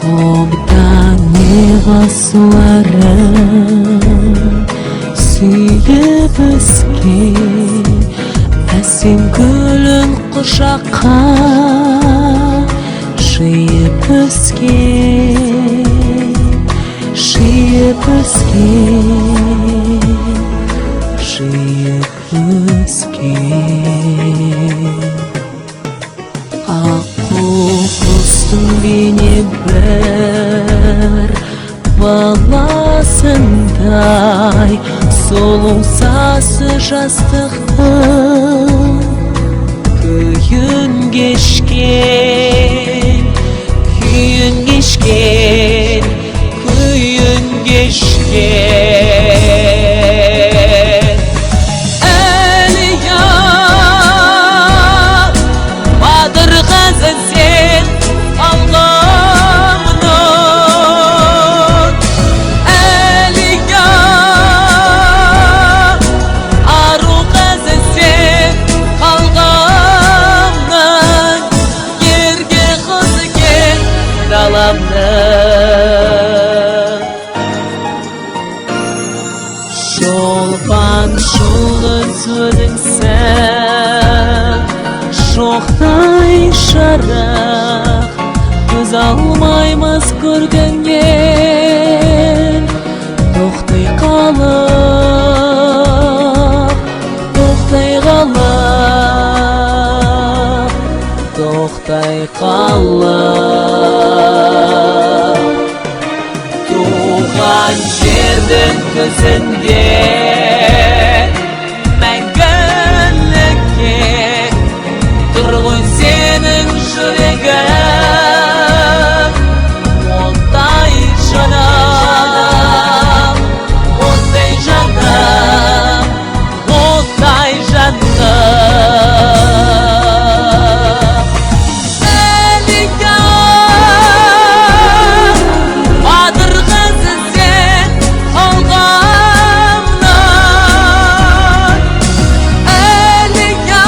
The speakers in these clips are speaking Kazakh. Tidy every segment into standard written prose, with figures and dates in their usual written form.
Komdan nevaslarım Suyup ösken Әсем гүлін құшаққа Жиып өскен Жиып өскен Жиып өскен Аққу құстың бейне бір баласындай Солың сасы жастықтың Күйін кешкен Күйін кешкен Күйін кешкен Әлия Бадыр қызын сен алғамның Әлия Ару қызын сен қалғамның Ерге қызы кен даламның Шолпан жұлдыз өдіңсің Шоқтай жарық Көз алмаймыз көргеннен Тоқтай қалып Тоқтай қалып Тоқтай қалып Туған жердің көзінде Мәңгілікке Тұр ғой сенің жүрегің Оттай жаным Оттай жаным Оттай жаным Әлия Бадыр қызы сен алғамның Әлия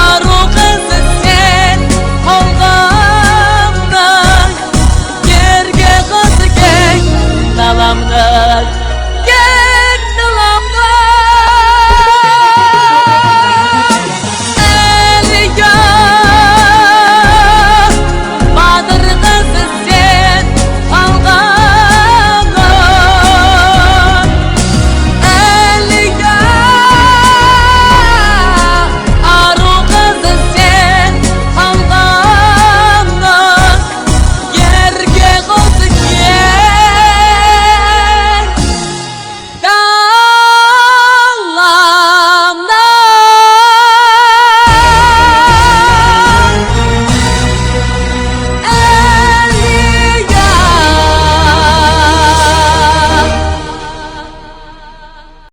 Ару қызы сен алғамның Ерге қызы кең даламның